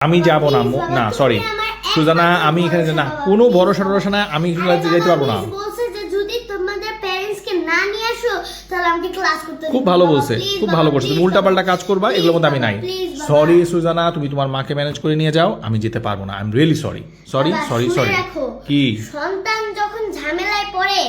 আমি যাব না না সরি সুজানা, আমি এখানে না কোনো ভরসা টরসা না, আমি যেতে পারবো না। বলছে যে যদি তোমাদের প্যারেন্টস কে না নিয়ে আসো তাহলে আমাকে ক্লাস করতে খুব ভালো বলছে, খুব ভালো করছে। তুমি উল্টাপাল্টা কাজ করবা, এগুলোর মধ্যে আমি নাই। সরি সুজানা, তুমি তোমার মাকে ম্যানেজ করে নিয়ে যাও, আমি যেতে পারবো না। I am really sorry sorry sorry sorry. কি সন্তান যখন ঝামেলায় পড়ে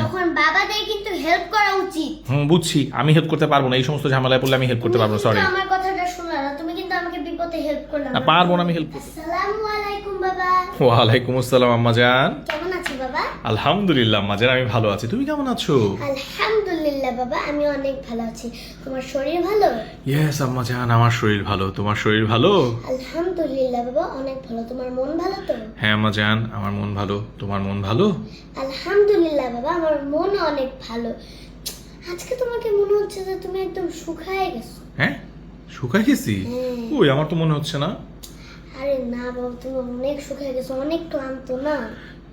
তখন বাবাদের কিন্তু হেল্প করা উচিত। বুঝছি, আমি হেল্প করতে পারবো না। এই সমস্ত ঝামেলায় পড়লে আমি হেল্প করতে পারবো না। সরি, আমার কথাটা শোনা না, তুমি কিন্তু আমাকে বিপদে হেল্প করলে না। পারবো না আমি হেল্প করতে। আসসালামু আলাইকুম বাবা। ওয়ালাইকুম আসসালাম আম্মা জান। কেমন আছো বাবা? আলহামদুলিল্লাহ আম্মা জান, আমি ভালো আছি। তুমি কেমন আছো? আলহামদুলিল্লাহ বাবা, আমি অনেক ভালো আছি। তোমার শরীর ভালো? ইয়েস আম্মা জান, আমার শরীর ভালো। তোমার শরীর ভালো? আলহামদুলিল্লাহ বাবা, অনেক ভালো। তোমার মন ভালো তো? হ্যাঁ আম্মা জান, আমার মন ভালো। তোমার মন ভালো? আলহামদুলিল্লাহ বাবা, আমার মন অনেক ভালো। আজকে তোমাকে মনে হচ্ছে যে তুমি একদম শুকায় গেছো। হ্যাঁ, শুকায় গেছি? ওই আমার তো মনে হচ্ছে না। আরে না বাবা, তুমি অনেক শুকায় গেছো, অনেক ক্লান্ত না?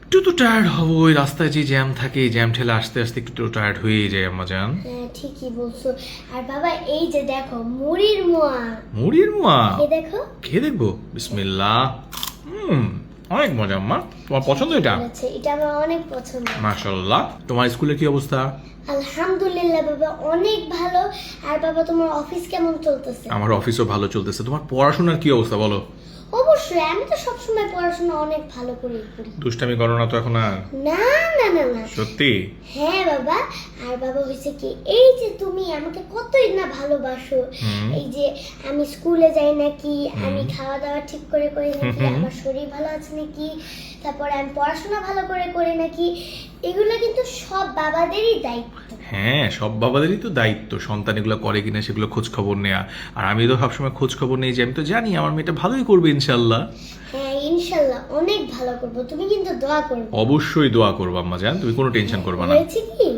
একটু তো টায়ার্ড হবো, ওই রাস্তায় যে জ্যাম থাকে, জ্যাম ঠেলে আসতে আসতে একটু টায়ার্ড হয়ে যায় আম্মা জান। হ্যাঁ ঠিকই বলছো। আর বাবা এই যে দেখো মুড়ির মোয়া। মুড়ির মোয়া? এই দেখো, খেয়ে দেখবো। বিসমিল্লাহ। অনেক মজা আম্মা। তোমার পছন্দ এটা? এটা আমার অনেক পছন্দ। মাশাআল্লাহ। তোমার স্কুলের কি অবস্থা? আলহামদুলিল্লাহ বাবা, অনেক ভালো। আর বাবা তোমার অফিস কেমন চলতেছে? আমার অফিসও ভালো চলতেছে। তোমার পড়াশোনার কি অবস্থা বলো? অবশ্যই, আমি তো সবসময় পড়াশোনা অনেক ভালো করে করি। দুষ্টামি করো না তো এখন আর? না না না না, সত্যি? হ্যাঁ বাবা। আর বাবা হয়েছে কি, এই যে তুমি আমাকে কতই না ভালোবাসো, এই যে আমি স্কুলে যাই নাকি, আমি খাওয়া দাওয়া ঠিক করে করি নাকি, আমার শরীর ভালো আছে নাকি, তারপরে আমি পড়াশোনা ভালো করে করি নাকি, এগুলো কিন্তু সব বাবাদেরই দায়িত্ব। হ্যাঁ, সব বাবাদেরই তো দায়িত্ব সন্তান এগুলো করে কিনা সেগুলো খোঁজ খবর নেওয়া। আর আমি তো সবসময় খোঁজ খবর নেই, যে আমি তো জানি আমার মেয়েটা ভালোই করবে ইনশাল্লাহ। হ্যাঁ ইনশাল্লাহ অনেক ভালো করব, তুমি কিন্তু দোয়া করবে। অবশ্যই দোয়া করবো আম্মা জান, তুমি কোনো টেনশন করবে না। হয়েছে কি,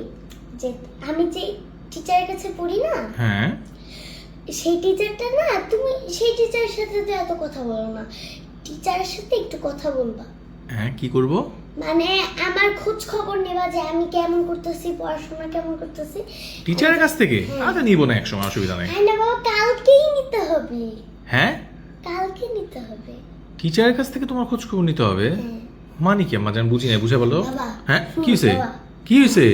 যে আমি যে টিচারের কাছে পড়ি না, হ্যাঁ, সেই টিচারটা না, তুমি সেই টিচারের সাথে তো এত কথা বলো না, টিচারের সাথে একটু কথা বলবা। হ্যাঁ, কি করব? মানে আমার খোঁজ খবর নেবা যে আমি কেমন করতেছি, পড়াশোনা কেমন করতেছি। টিচারের কাছ থেকে? আচ্ছা, নিব না, একসময় অসুবিধা নেই। হ্যাঁ না বাবা, কালকেই নিতে হবে। হ্যাঁ, কালকে নিতে হবে। টিচারের কাছ থেকে তোমার খোঁজ খবর নিতে হবে? মানে কি আম্মা জান, বুঝি না, বুঝে বলো। হ্যাঁ, কি হয়েছে? কি হয়েছে?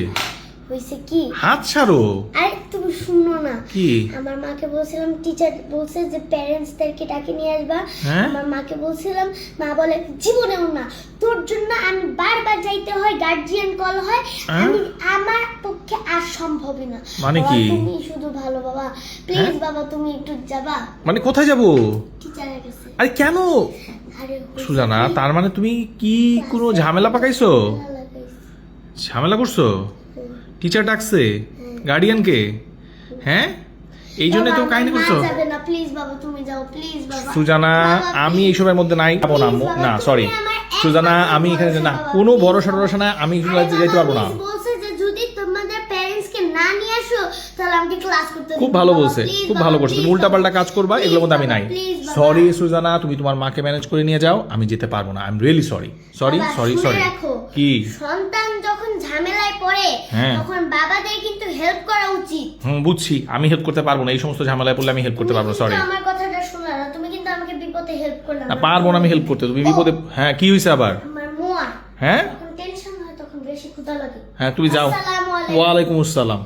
হয়েছে কি, হাত ছাড়ো। আরে তুমি শুনো না। কি? আমার মাকে বলছিলাম, টিচার বলছে যে প্যারেন্টসদেরকে ডাকে নিয়ে আসবা। আমার মাকে বলছিলাম, মা বলে জীবনেও না, তোর জন্য আমি বারবার যাইতে হয়, গার্জিয়ান কল হয়, আমি আমার পক্ষে আর সম্ভবই না। মানে কি? তুমি শুধু ভালো বাবা, প্লিজ বাবা তুমি একটু যাবা। মানে কোথায় যাব? টিচারের কাছে। আরে কেন? আরে সুজানা, তার মানে তুমি কি কোনো ঝামেলা পাকাইছো? ঝামেলা করছো? টিচার ডাকছে? গার্ডিয়ানকে? হ্যাঁ, এই জন্য তো কাহিনী করছো? যাবে না, প্লিজ বাবা তুমি যাও, প্লিজ বাবা। সুজানা, আমি এইসবের মধ্যে নাই, যাবো না। না সরি সুজানা, আমি এখানে না কোনো ভরসা টরসা না, আমি যেতে পারবো না। বলছে যে যদি তোমাদের প্যারেন্টস কে না নিয়ে আসো তাহলে আমাকে ক্লাস করতে হবে। খুব ভালো বলছে, খুব ভালো করছে। তুমি উল্টাপাল্টা কাজ করবা, এগুলোর মধ্যে আমি নাই। সরি সুজানা, তুমি তোমার মাকে ম্যানেজ করে নিয়ে যাও, আমি যেতে পারবো না। I am really sorry sorry sorry sorry. কি? সন্তান যখন ঝামেলায় পড়ে তখন বাবাদের কিন্তু হেল্প করা উচিত। বুঝছি, আমি হেল্প করতে পারবো না। এই সমস্ত ঝামেলায় পড়লে আমি হেল্প করতে পারবো না। সরি, আমার কথাটা শোনা না, তুমি কিন্তু আমাকে বিপদে হেল্প করলে না। পারবো না আমি হেল্প করতে, তুমি বিপদে। হ্যাঁ, কি হয়েছে আবার? আমার মোয়া, হ্যাঁ, যখন টেনশন হয় তখন বেশি ক্ষুধা লাগে। হ্যাঁ, তুমি যাও। আসসালামু আলাইকুম। ওয়ালাইকুম আসসালাম।